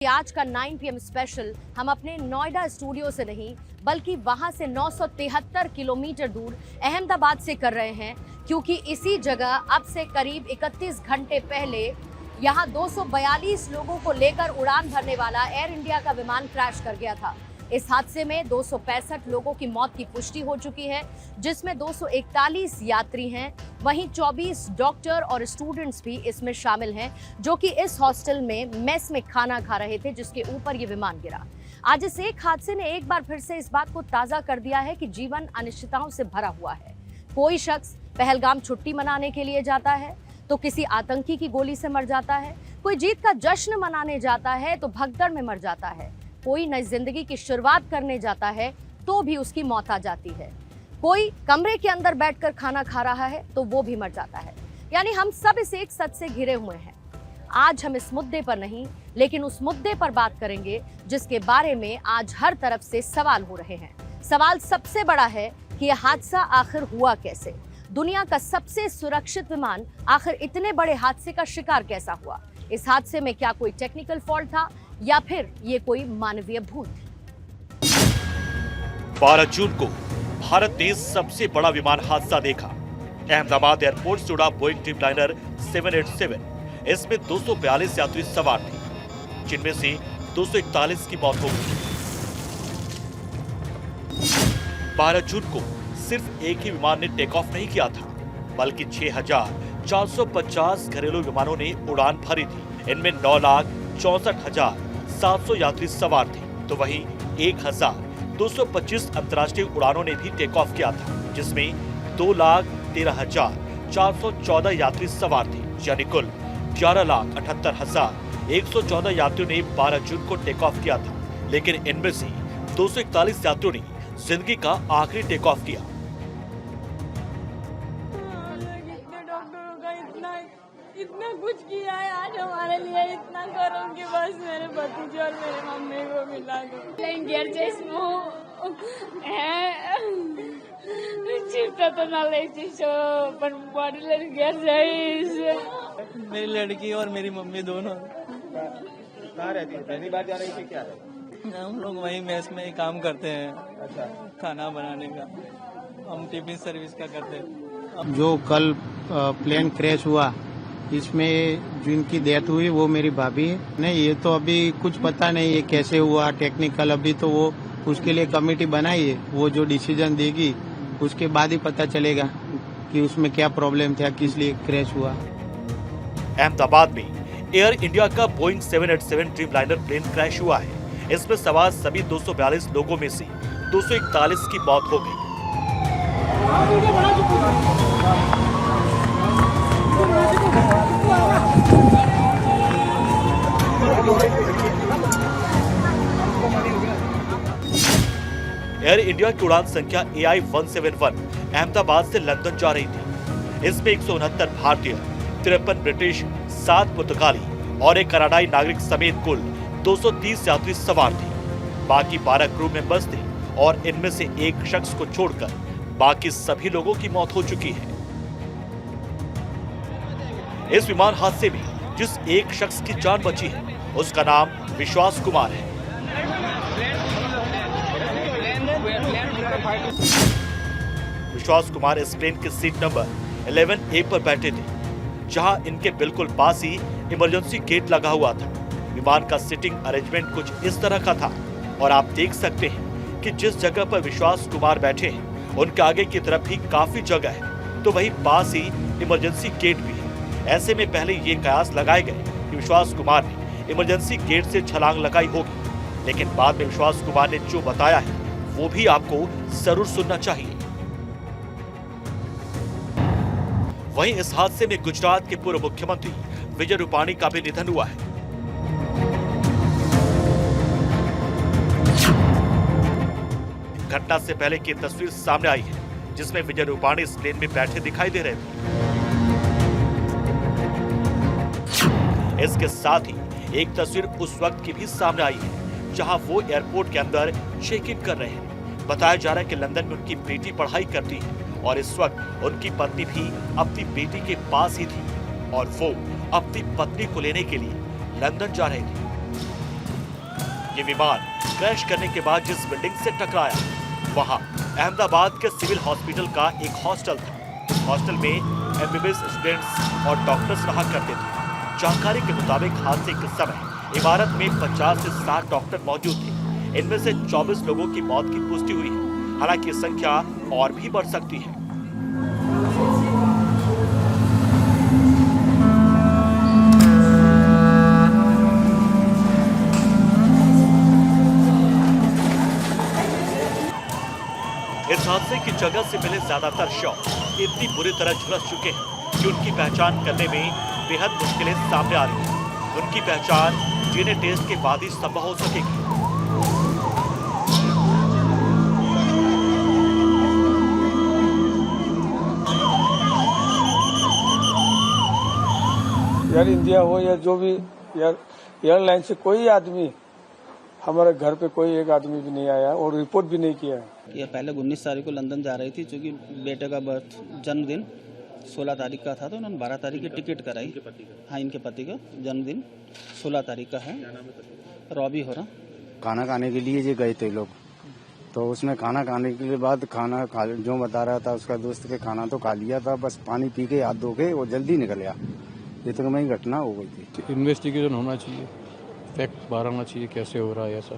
आज का 9 PM special हम अपने नोएडा स्टूडियो से नहीं बल्कि वहां से 973 किलोमीटर दूर अहमदाबाद से कर रहे हैं, क्योंकि इसी जगह अब से करीब 31 घंटे पहले यहां 242 लोगों को लेकर उड़ान भरने वाला एयर इंडिया का विमान क्रैश कर गया था। इस हादसे में 265 लोगों की मौत की पुष्टि हो चुकी है, जिसमें 241 यात्री हैं। वहीं 24 डॉक्टर और स्टूडेंट्स भी इसमें शामिल हैं, जो कि इस हॉस्टल में मेस में खाना खा रहे थे, जिसके ऊपर ये विमान गिरा। आज इस एक हादसे ने एक बार फिर से इस बात को ताज़ा कर दिया है कि जीवन अनिश्चितताओं से भरा हुआ है। कोई शख्स पहलगाम छुट्टी मनाने के लिए जाता है तो किसी आतंकी की गोली से मर जाता है, कोई जीत का जश्न मनाने जाता है तो भगदड़ में मर जाता है, कोई नई जिंदगी की शुरुआत करने जाता है तो भी उसकी मौत आ जाती है, कोई कमरे के अंदर बैठकर खाना खा रहा है तो वो भी मर जाता है। यानी हम सब इस एक सच से घिरे हुए हैं। आज हम इस मुद्दे पर नहीं लेकिन उस मुद्दे पर बात करेंगे जिसके बारे में आज हर तरफ से सवाल हो रहे हैं। सवाल सबसे बड़ा है कि यह हादसा आखिर हुआ कैसे। दुनिया का सबसे सुरक्षित विमान आखिर इतने बड़े हादसे का शिकार कैसा हुआ। इस हादसे में क्या कोई टेक्निकल फॉल्ट था या फिर ये कोई मानवीय भूल। 12 जून को भारत ने सबसे बड़ा विमान हादसा देखा। अहमदाबाद एयरपोर्ट से उड़ा बोइंग ड्रीमलाइनर 787। इसमें 242 यात्री सवार थे, जिनमें से 241 की मौत हो गई। 12 जून को सिर्फ एक ही विमान ने टेक ऑफ नहीं किया था, बल्कि 6,450 घरेलू विमानों ने उड़ान भरी थी। इनमें 9,64,700 यात्री सवार थे, तो वहीं 1,225 अंतर्राष्ट्रीय उड़ानों ने भी टेक ऑफ किया था, जिसमें 2,13,414 यात्री सवार थे। यानी कुल 11,78,114 यात्रियों ने 12 जून को टेक ऑफ किया था, लेकिन इनमें से 241 यात्रियों ने जिंदगी का आखिरी टेक ऑफ किया। इतना कुछ किया है आज हमारे लिए, इतना करो कि बस मेरे भतीजे और मेरे मम्मी को मिला दो। मेरी लड़की और मेरी मम्मी दोनों कहाँ रहती है? पहली बार जा रही थी क्या? हम लोग वही मेस में ही काम करते हैं। अच्छा, खाना बनाने का हम टिफिन सर्विस का करते हैं। जो कल प्लेन क्रैश हुआ इसमें जिनकी डेथ हुई वो मेरी भाभी है। नहीं, ये तो अभी कुछ पता नहीं है कैसे हुआ टेक्निकल, अभी तो वो उसके लिए कमेटी बनाई है, वो जो डिसीजन देगी उसके बाद ही पता चलेगा कि उसमें क्या प्रॉब्लम था, किस लिए क्रैश हुआ। अहमदाबाद में एयर इंडिया का बोइंग 787 ड्रीमलाइनर प्लेन क्रैश हुआ है। इसमें सवार सभी 242 लोगों में से 241 की मौत हो गई। एयर इंडिया की उड़ान संख्या AI-171 अहमदाबाद से लंदन जा रही थी। इसमें 169 भारतीय, 53 ब्रिटिश, 7 पुर्तगाली और एक कनाडाई नागरिक समेत कुल 230 यात्री सवार थे। बाकी 12 क्रू मेंबर्स थे और इनमें से एक शख्स को छोड़कर बाकी सभी लोगों की मौत हो चुकी है। इस विमान हादसे में जिस एक शख्स की जान बची है उसका नाम विश्वास कुमार है। विश्वास कुमार इस प्लेन के सीट नंबर 11A पर बैठे थे, जहां इनके बिल्कुल पास ही इमरजेंसी गेट लगा हुआ था। विमान का सीटिंग अरेंजमेंट कुछ इस तरह का था और आप देख सकते हैं कि जिस जगह पर विश्वास कुमार बैठे हैं उनके आगे की तरफ भी काफी जगह है, तो वहीं पास ही इमरजेंसी गेट भी है। ऐसे में पहले ये कयास लगाए गए कि विश्वास कुमार ने इमरजेंसी गेट से छलांग लगाई होगी, लेकिन बाद में विश्वास कुमार ने जो बताया है वो भी आपको जरूर सुनना चाहिए। वहीं इस हादसे में गुजरात के पूर्व मुख्यमंत्री विजय रूपाणी का भी निधन हुआ है। घटना से पहले की तस्वीर सामने आई है, जिसमें विजय रूपाणी इस प्लेन में बैठे दिखाई दे रहे थे। इसके साथ ही एक तस्वीर उस वक्त की भी सामने आई है जहां वो एयरपोर्ट के अंदर चेक इन कर रहे हैं। बताया जा रहा है कि लंदन में उनकी बेटी पढ़ाई करती है और इस वक्त उनकी पत्नी भी अपनी बेटी के पास ही थी और वो अपनी पत्नी को लेने के लिए लंदन जा रहे थे। ये विमान क्रैश करने के बाद जिस बिल्डिंग से टकराया वहां अहमदाबाद के सिविल हॉस्पिटल का एक हॉस्टल था। इस हॉस्टल में एमबीबीएस स्टूडेंट्स और डॉक्टर्स रहा करते थे। जानकारी के मुताबिक हादसे के समय इमारत में 50 से 60 डॉक्टर मौजूद थे। इनमें से 24 लोगों की मौत की पुष्टि हुई है। हालांकि संख्या और भी बढ़ सकती है। इस हादसे की जगह से मिले ज्यादातर शव इतनी बुरी तरह झुलस चुके हैं कि उनकी पहचान करने में बेहद मुश्किलें सामने आ रही हैं। उनकी पहचान डीएनए टेस्ट के बाद ही संभव हो सकेगी। एयर इंडिया हो या जो भी एयरलाइन से कोई आदमी हमारे घर पे कोई एक आदमी भी नहीं आया और रिपोर्ट भी नहीं किया है। ये पहले 19 तारीख को लंदन जा रही थी, क्योंकि बेटे का जन्मदिन 16 तारीख का था, तो उन्होंने 12 तारीख की टिकट कराई। हाँ, इनके पति का जन्मदिन 16 तारीख का है। रॉबी हो रहा। खाना खाने के लिए ये गए थे लोग, तो उसमें खाना खाने के बाद खाना खा जो बता रहा था उसका दोस्त के खाना तो खा लिया था, बस पानी पी के हाथ धो के वो जल्दी निकल गया। ये तो वही घटना हो गई थी। इन्वेस्टिगेशन होना चाहिए, फैक्ट बाहर आना चाहिए कैसे हो रहा है ऐसा।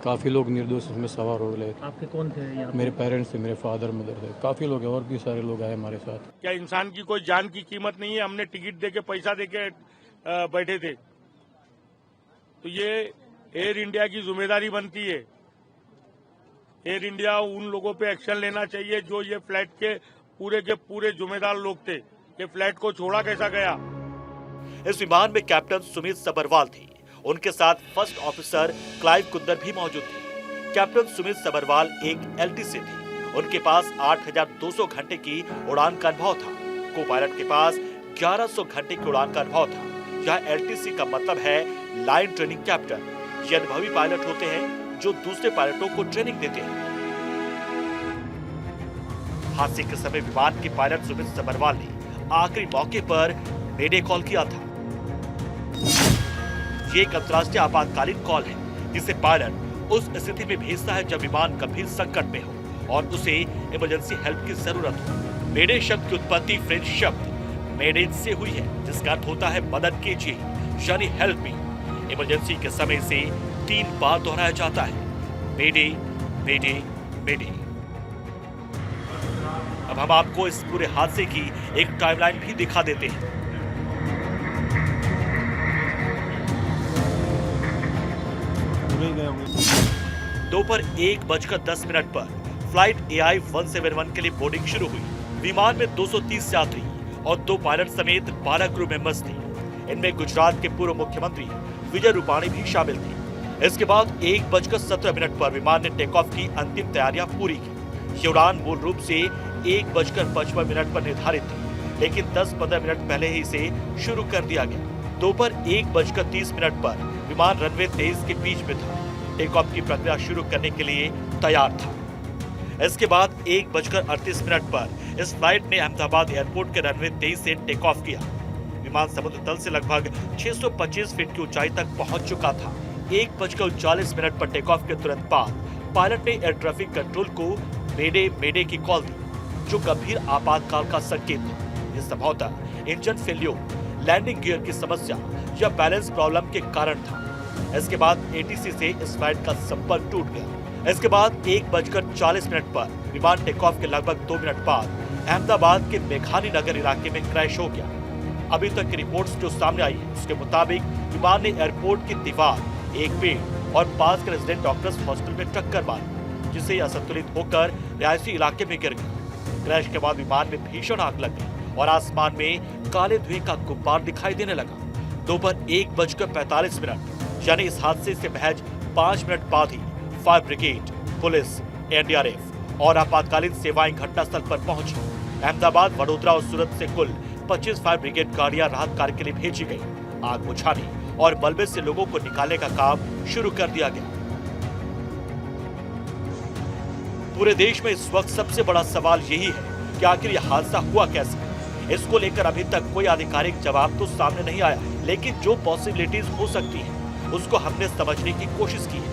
काफ़ी लोग निर्दोष इसमें सवार हो गए। आपके कौन थे यहाँ? मेरे पेरेंट्स थे, मेरे फादर मदर थे, काफ़ी लोग हैं और भी सारे लोग आए हमारे साथ। क्या इंसान की कोई जान की कीमत नहीं है? हमने टिकट दे के पैसा दे के बैठे थे, तो ये एयर इंडिया की जिम्मेदारी बनती है। एयर इंडिया उन लोगों पे एक्शन लेना चाहिए जो ये फ्लाइट के पूरे जिम्मेदार लोग थे। ये फ्लाइट को छोड़ा कैसा गया? इस विमान में कैप्टन सुमित सबरवाल थे। उनके साथ फर्स्ट ऑफिसर क्लाइव कुंदर भी मौजूद थे। कैप्टन सुमित सबरवाल एक एलटीसी थे। उनके पास 8,200 घंटे की उड़ान का अनुभव था। को पायलट के पास 1100 घंटे की उड़ान का अनुभव था। यह एलटीसी का मतलब है लाइन ट्रेनिंग कैप्टन। ये अनुभवी पायलट होते हैं जो दूसरे पायलटों को ट्रेनिंग देते हैं। हादसे के समय विमान के पायलट सुमित सबरवाल ने आखिरी मौके पर मेडे कॉल किया था। ये एक अंतर्राष्ट्रीय आपातकालीन कॉल है जिसे पायलट उस स्थिति में भेजता है जब विमान गंभीर संकट में हो और उसे इमरजेंसी हेल्प की जरूरत हो। मेडे शब्द की उत्पत्ति फ्रेंच शब्द मेडेज से हुई है, जिसका अर्थ होता है मदद कीजिए, यानी हेल्प मी। इमरजेंसी के समय से 3 बार दोहराया जाता है, मेडे मेडे मेडे। अब हम आपको इस पूरे हादसे की एक टाइमलाइन भी दिखा देते हैं। दोपहर 1:10 पर फ्लाइट AI 171 के लिए बोर्डिंग शुरू हुई। विमान में 230 यात्री और 2 पायलट समेत 12 क्रू मेंबर्स थे। इनमें गुजरात के पूर्व मुख्यमंत्री विजय रूपाणी भी शामिल थे। इसके बाद 1:17 पर विमान ने टेक ऑफ की अंतिम तैयारियां पूरी की। ये उड़ान मूल रूप से 1:55 पर निर्धारित थी, लेकिन 10-15 मिनट पहले ही इसे शुरू कर दिया गया। दोपहर 1:30 पर विमान रनवे 23 के बीच में था। टेक ऑफ की प्रक्रिया शुरू करने के लिए तैयार था। इसके बाद 1:38 पर इस फ्लाइट ने अहमदाबाद एयरपोर्ट के रनवे 23 से टेक ऑफ किया। विमान समुद्र तल से लगभग 625 फीट की ऊंचाई तक पहुंच चुका था। 1:39 पर टेक ऑफ के तुरंत बाद पायलट ने एयर ट्रैफिक कंट्रोल को मेडे मेडे की कॉल दी, जो गंभीर आपातकाल का संकेत था। यह संभवतः इंजन फेल्योर, लैंडिंग गियर की समस्या या बैलेंस प्रॉब्लम के कारण था। इसके बाद ATC से इस फ्लाइट का संपर्क टूट गया। इसके बाद 1:40 पर विमान टेक ऑफ के लगभग 2 मिनट बाद अहमदाबाद के मेघानी नगर इलाके में क्रैश हो गया। अभी तक की रिपोर्ट्स जो सामने आई है उसके मुताबिक विमान ने एयरपोर्ट की दीवार, एक पेड़ और पास के रेजिडेंट डॉक्टर्स हॉस्टल में टक्कर मारी, जिससे असंतुलित होकर रिहायशी इलाके में गिर गया। क्रैश के बाद विमान में भीषण आग लग गई और आसमान में काले धुएं का गुब्बार दिखाई देने लगा। दोपहर 1:45 यानी इस हादसे से महज 5 मिनट बाद ही फायर ब्रिगेड, पुलिस, NDRF और आपातकालीन सेवाएं घटनास्थल पर पहुंची। अहमदाबाद, वडोदरा और सूरत से कुल 25 फायर ब्रिगेड गाड़ियां राहत कार्य के लिए भेजी गई। आग बुझाने और मलबे से लोगों को निकालने का काम शुरू कर दिया गया। पूरे देश में इस वक्त सबसे बड़ा सवाल यही है कि आखिर यह हादसा हुआ कैसे। इसको लेकर अभी तक कोई आधिकारिक जवाब तो सामने नहीं आया, लेकिन जो पॉसिबिलिटीज हो सकती हैं उसको हमने समझने की कोशिश की है।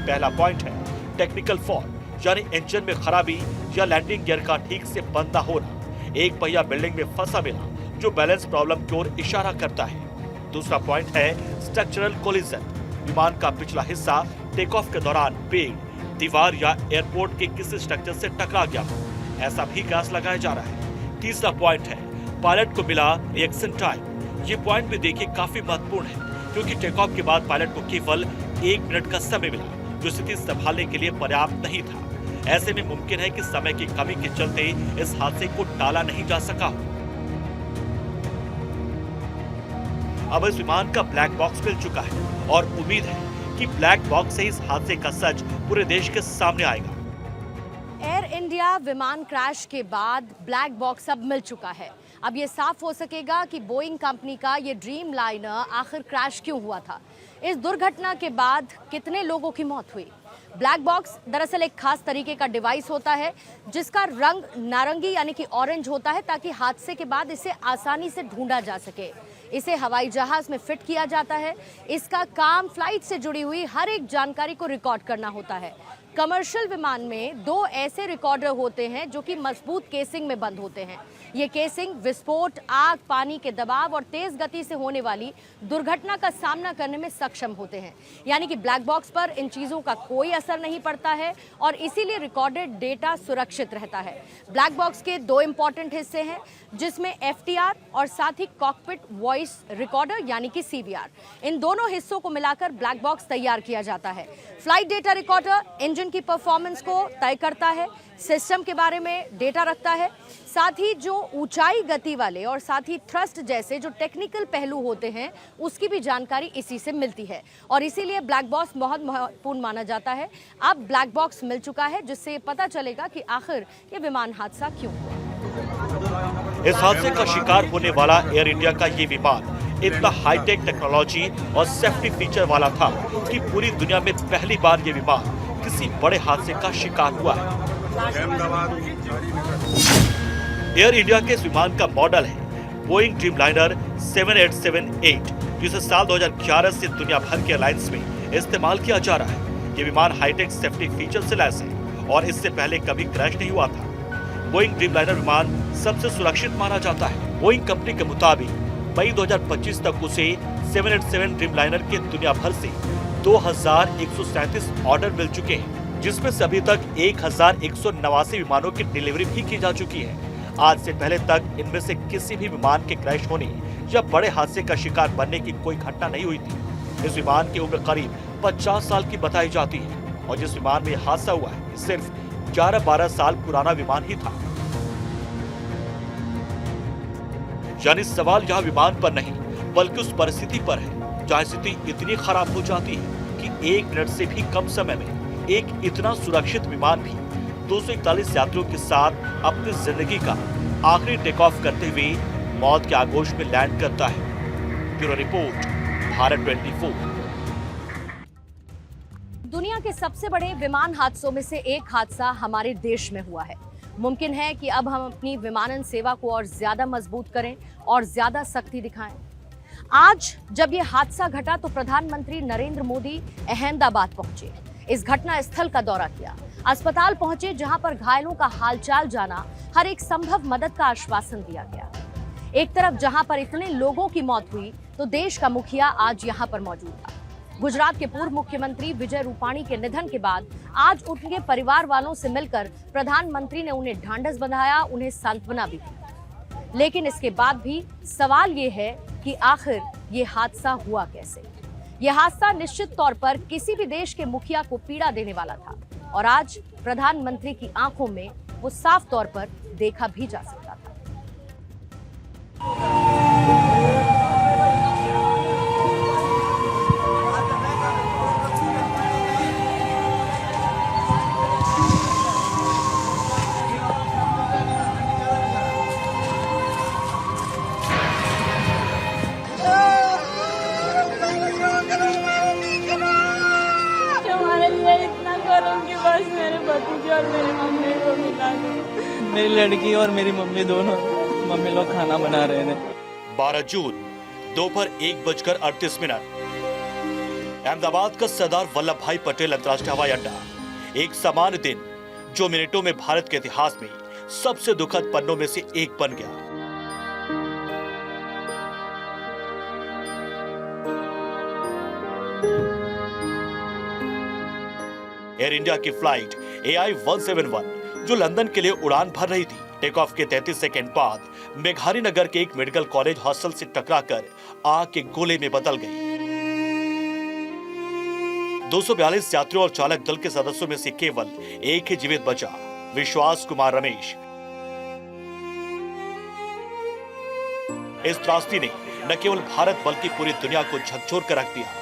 पहला पॉइंट है टेक्निकल फॉल्ट, यानी इंजन में खराबी या लैंडिंग गियर का ठीक से बंद न होना। एक पहिया बिल्डिंग में फंसा मिला जो बैलेंस प्रॉब्लम की ओर इशारा करता है। दूसरा पॉइंट है स्ट्रक्चरल कोलिजन, विमान का पिछला हिस्सा टेक ऑफ के दौरान पेड़, दीवार या एयरपोर्ट के किसी स्ट्रक्चर से टकरा गया हो, ऐसा भी कयास लगाया जा रहा है। तीसरा पॉइंट है पायलट को मिला रिएक्शन टाइम। ये पॉइंट भी देखिए काफी महत्वपूर्ण है, क्योंकि टेक ऑफ के बाद पायलट को केवल 1 मिनट का समय मिला, जो स्थिति संभालने के लिए पर्याप्त नहीं था। ऐसे में मुमकिन है कि समय की कमी के चलते इस हादसे को टाला नहीं जा सका। अब इस विमान का ब्लैक बॉक्स मिल चुका है और उम्मीद है कि ब्लैक बॉक्स से इस हादसे का सच पूरे देश के सामने आएगा। एयर इंडिया विमान क्रैश के बाद ब्लैक बॉक्स अब मिल चुका है। अब ये साफ हो सकेगा कि बोइंग कंपनी का ये ड्रीम लाइनर आखिर क्रैश क्यों हुआ था। इस दुर्घटना के बाद कितने लोगों की मौत हुई। ब्लैक बॉक्स दरअसल एक खास तरीके का डिवाइस होता है जिसका रंग नारंगी यानी कि ऑरेंज होता है, ताकि हादसे के बाद इसे आसानी से ढूंढा जा सके। इसे हवाई जहाज में फिट किया जाता है। इसका काम फ्लाइट से जुड़ी हुई हर एक जानकारी को रिकॉर्ड करना होता है। कमर्शियल विमान में 2 ऐसे रिकॉर्डर होते हैं जो कि मजबूत केसिंग में बंद होते हैं। ये केसिंग विस्फोट, आग, पानी के दबाव और तेज गति से होने वाली दुर्घटना का सामना करने में सक्षम होते हैं। यानी कि ब्लैक बॉक्स पर इन चीजों का कोई असर नहीं पड़ता है और इसीलिए रिकॉर्डेड डेटा सुरक्षित रहता है। ब्लैक बॉक्स के 2 इंपॉर्टेंट हिस्से हैं, जिसमें FTR और साथ ही कॉकपिट वॉइस रिकॉर्डर यानी कि CVR। इन दोनों हिस्सों को मिलाकर ब्लैक बॉक्स तैयार किया जाता है। फ्लाइट डेटा रिकॉर्डर इंजन की परफॉर्मेंस को तय करता है, सिस्टम के बारे में डेटा रखता है, साथ ही जो ऊंचाई गति वाले और साथ ही थ्रस्ट जैसे जो टेक्निकल पहलू होते हैं उसकी भी जानकारी इसी से मिलती है और इसीलिए ब्लैक बॉक्स बहुत महत्वपूर्ण माना जाता है। अब ब्लैक बॉक्स मिल चुका है जिससे पता चलेगा कि आखिर ये विमान हादसा क्यों हुआ। इस हादसे का शिकार होने वाला एयर इंडिया का ये विमान इतना हाईटेक टेक्नोलॉजी और सेफ्टी फीचर वाला था कि पूरी दुनिया में पहली बार ये विमान किसी बड़े हादसे का शिकार हुआ है। एयर इंडिया के इस विमान का मॉडल है बोइंग ड्रीमलाइनर 7878, जिसे साल 2011 से दुनिया भर के एयरलाइंस में इस्तेमाल किया जा रहा है। ये विमान हाईटेक सेफ्टी फीचर से लैस है और इससे पहले कभी क्रैश नहीं हुआ था। बोइंग ड्रीमलाइनर विमान सबसे सुरक्षित माना जाता है। बोइंग कंपनी के मुताबिक मई 2025 तक उसे 787 ड्रीमलाइनर के दुनिया भर से 2137 ऑर्डर मिल चुके हैं, जिसमें से अभी तक 1189 विमानों की डिलीवरी भी की जा चुकी है। आज से पहले तक इनमें से किसी भी विमान के क्रैश होने या बड़े हादसे का शिकार बनने की कोई घटना नहीं हुई थी। इस विमान की उम्र करीब 50 साल की बताई जाती है और जिस विमान में हादसा हुआ है सिर्फ 11-12 साल पुराना विमान ही था। यानी सवाल यहाँ विमान पर नहीं बल्कि उस परिस्थिति पर है जहाँ स्थिति इतनी खराब हो जाती है कि 1 मिनट से भी कम समय में एक इतना सुरक्षित विमान भी 241 यात्रियों के साथ अपनी जिंदगी का आखिरी टेक ऑफ करते हुए मौत के आगोश में लैंड करता है। Bureau report, Bharat 24। दुनिया के सबसे बड़े विमान हादसों में से एक हादसा हमारे देश में हुआ है। मुमकिन है कि अब हम अपनी विमानन सेवा को और ज्यादा मजबूत करें और ज्यादा सख्ती दिखाएं। आज जब यह हादसा घटा तो प्रधानमंत्री नरेंद्र मोदी अहमदाबाद पहुंचे, इस घटना स्थल का दौरा किया, अस्पताल पहुंचे जहां पर घायलों का हालचाल जाना, हर एक संभव मदद का आश्वासन दिया गया। एक तरफ जहां पर इतने लोगों की मौत हुई तो देश का मुखिया आज यहां पर मौजूद था। गुजरात के पूर्व मुख्यमंत्री विजय रूपाणी के निधन के बाद आज उनके परिवार वालों से मिलकर प्रधानमंत्री ने उन्हें ढांढस बंधाया, उन्हें सांत्वना भी दी। लेकिन इसके बाद भी सवाल ये है कि आखिर ये हादसा हुआ कैसे। यह हादसा निश्चित तौर पर किसी भी देश के मुखिया को पीड़ा देने वाला था और आज प्रधानमंत्री की आंखों में वो साफ तौर पर देखा भी जा सकता था। बस मेरे भतीजे और मेरी मम्मी को मिला दो। मेरी लड़की और मेरी मम्मी दोनों, मम्मी लोग खाना बना रहे थे। 12 जून दोपहर 1:38। अहमदाबाद का सरदार वल्लभ भाई पटेल अंतर्राष्ट्रीय हवाई अड्डा, एक सामान्य दिन जो मिनटों में भारत के इतिहास में सबसे दुखद पन्नों में से एक बन गया। एयर इंडिया की फ्लाइट AI-171 जो लंदन के लिए उड़ान भर रही थी, टेक ऑफ के 33 सेकंड बाद मेघारी नगर के एक मेडिकल कॉलेज हॉस्टल से टकराकर आग के गोले में बदल गई। 242 यात्रियों और चालक दल के सदस्यों में से केवल एक ही जीवित बचा, विश्वास कुमार रमेश। इस त्रासदी ने न केवल भारत बल्कि पूरी दुनिया को झकझोर कर रख दिया।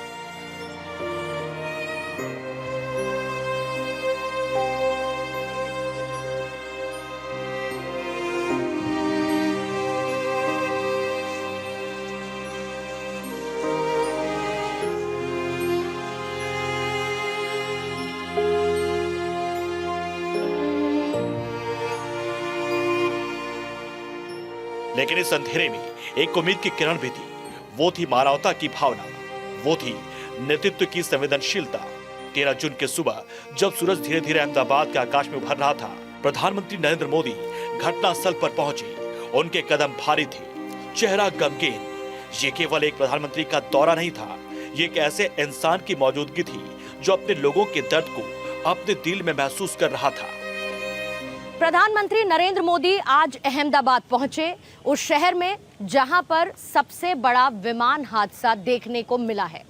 लेकिन इस अंधेरे में एक उम्मीद की किरण भी थी। वो थी मानवता की भावना, वो थी नेतृत्व की संवेदनशीलता। 13 जून की सुबह जब सूरज धीरे धीरे अहमदाबाद के आकाश में उभर रहा था, प्रधानमंत्री नरेंद्र मोदी घटनास्थल पर पहुंचे। उनके कदम भारी थे, चेहरा गमगीन। ये केवल एक प्रधानमंत्री का दौरा नहीं था, ये एक ऐसे इंसान की मौजूदगी थी जो अपने लोगों के दर्द को अपने दिल में महसूस कर रहा था। प्रधानमंत्री नरेंद्र मोदी आज अहमदाबाद पहुंचे, उस शहर में जहां पर सबसे बड़ा विमान हादसा देखने को मिला है।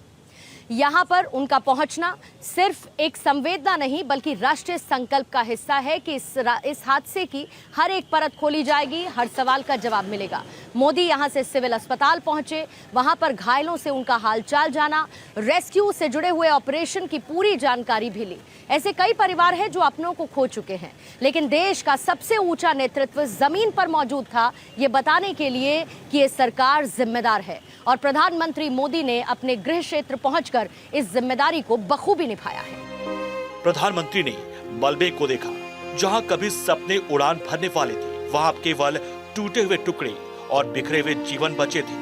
यहां पर उनका पहुंचना सिर्फ एक संवेदना नहीं बल्कि राष्ट्रीय संकल्प का हिस्सा है कि इस हादसे की हर एक परत खोली जाएगी, हर सवाल का जवाब मिलेगा। मोदी यहां से सिविल अस्पताल पहुंचे, वहां पर घायलों से उनका हालचाल जाना, रेस्क्यू से जुड़े हुए ऑपरेशन की पूरी जानकारी भी ली। ऐसे कई परिवार हैं जो अपनों को खो चुके हैं, लेकिन देश का सबसे ऊंचा नेतृत्व जमीन पर मौजूद था, ये बताने के लिए कि ये सरकार जिम्मेदार है और प्रधानमंत्री मोदी ने अपने गृह क्षेत्र पहुंचकर इस जिम्मेदारी को बखूबी निभाया है। प्रधानमंत्री ने मलबे को देखा, जहां कभी सपने उड़ान भरने वाले थे, वहां केवल टूटे हुए टुकड़े और बिखरे हुए जीवन बचे थे।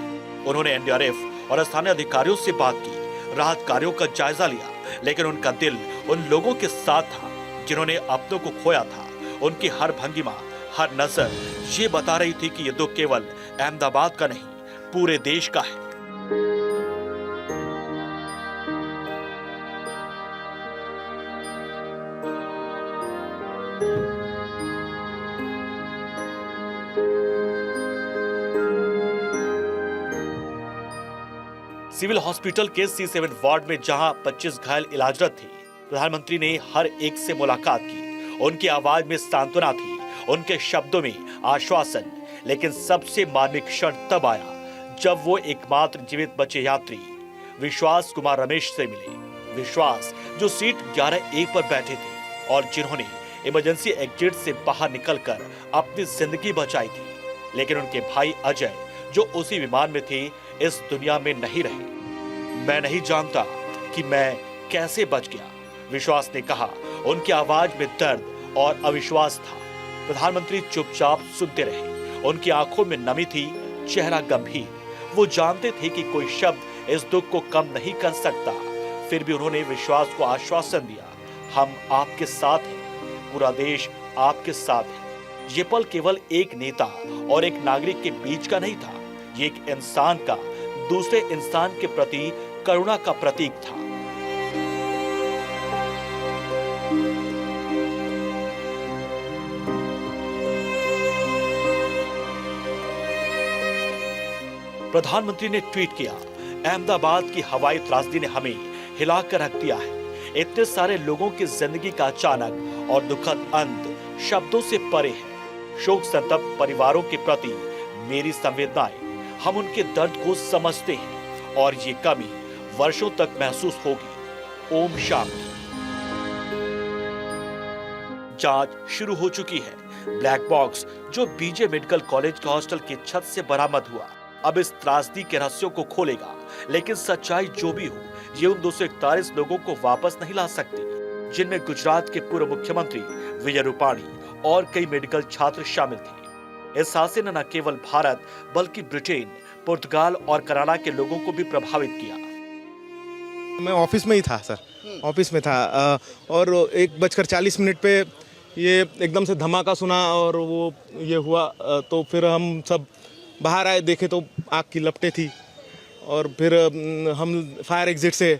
उन्होंने NDRF और स्थानीय अधिकारियों से बात की, राहत कार्यों का जायजा लिया, लेकिन उनका दिल उन लोगों के साथ था जिन्होंने अपनों को खोया था। उनकी हर भंगिमा, हर नजर ये बता रही थी कि ये दुख केवल अहमदाबाद का नहीं, पूरे देश का है। सिविल हॉस्पिटल के C7 वार्ड में जहां 25 घायल इलाजरत थे, प्रधानमंत्री ने हर एक से मुलाकात की। उनकी आवाज में सांत्वना थी, उनके शब्दों में आश्वासन। लेकिन सबसे मार्मिक क्षण तब आया जब वो एकमात्र जीवित बचे यात्री विश्वास कुमार रमेश से मिले। विश्वास जो सीट 11A पर बैठे थे और जिन्होंने इमरजेंसी एग्जिट से बाहर निकलकर अपनी जिंदगी बचाई थी। लेकिन उनके भाई अजय जो उसी विमान में थे, इस दुनिया में नहीं रहे। मैं नहीं जानता कि मैं कैसे बच गया, विश्वास ने कहा। उनकी आवाज में दर्द और अविश्वास था। प्रधानमंत्री चुपचाप सुनते रहे, उनकी आंखों में नमी थी, चेहरा गंभीर। वो जानते थे कि कोई शब्द इस दुख को कम नहीं कर सकता। फिर भी उन्होंने विश्वास को आश्वासन दिया, हम आपके साथ हैं, पूरा देश आपके साथ है। ये पल केवल एक नेता और एक नागरिक के बीच का नहीं था, ये एक इंसान का दूसरे इंसान के प्रति करुणा का प्रतीक था। प्रधानमंत्री ने ट्वीट किया, अहमदाबाद की हवाई त्रासदी ने हमें हिलाकर रख दिया है। इतने सारे लोगों की जिंदगी का अचानक और दुखद अंत शब्दों से परे है। शोक संतप्त परिवारों के प्रति मेरी संवेदनाएं, हम उनके दर्द को समझते हैं और ये कमी वर्षों तक महसूस होगी। ओम शांति। जांच शुरू हो चुकी है। ब्लैक बॉक्स जो बीजे मेडिकल कॉलेज के हॉस्टल की छत से बरामद हुआ, अब इस त्रासदी के रहस्यों को खोलेगा। लेकिन सच्चाई जो भी हो, ये उन 241 लोगों को वापस नहीं ला सकती, जिनमें गुजरात के पूर्व मुख्यमंत्री विजय रूपाणी और कई मेडिकल छात्र शामिल थे। इस हादसे ने न केवल भारत बल्कि ब्रिटेन, पुर्तगाल और कनाडा के लोगों को भी प्रभावित किया। मैं ऑफिस में ही था सर, ऑफिस में था और 1:40 पे ये एकदम से धमाका सुना और वो ये हुआ, तो फिर हम सब बाहर आए, देखे तो आग की लपटें थी और फिर हम फायर एग्जिट से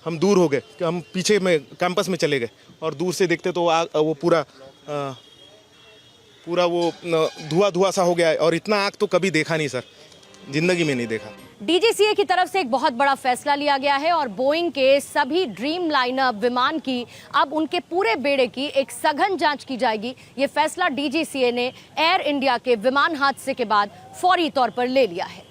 हम दूर हो गए, हम पीछे में कैंपस में चले गए और दूर से देखते तो आग वो पूरा वो धुआं सा हो गया और इतना आग तो कभी देखा नहीं सर, जिंदगी में नहीं देखा। डीजीसीए की तरफ से एक बहुत बड़ा फैसला लिया गया है और बोइंग के सभी ड्रीम लाइनर विमान की अब उनके पूरे बेड़े की एक सघन जांच की जाएगी। ये फैसला डीजीसीए ने एयर इंडिया के विमान हादसे के बाद फौरी तौर पर ले लिया है।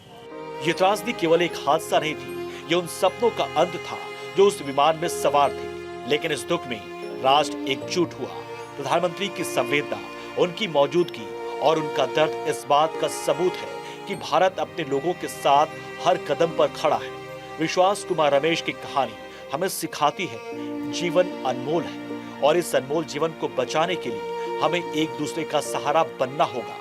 ये त्रासदी केवल एक हादसा नहीं थी, ये उन सपनों का अंत था जो उस विमान में सवार थे। लेकिन इस दुख में राष्ट्र एकजुट हुआ। प्रधानमंत्री की संवेदना, उनकी मौजूदगी और उनका दर्द इस बात का सबूत है कि भारत अपने लोगों के साथ हर कदम पर खड़ा है। विश्वास कुमार रमेश की कहानी हमें सिखाती है जीवन अनमोल है और इस अनमोल जीवन को बचाने के लिए हमें एक दूसरे का सहारा बनना होगा।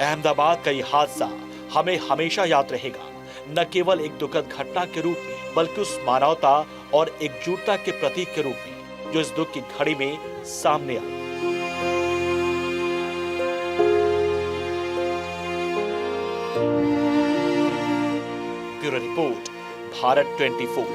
अहमदाबाद का यह हादसा हमें हमेशा याद रहेगा, न केवल एक दुखद घटना के रूप में बल्कि उस मानवता और एकजुटता के प्रतीक के रूप में जो इस दुख की घड़ी में सामने आई। Bureau report, Bharat 24।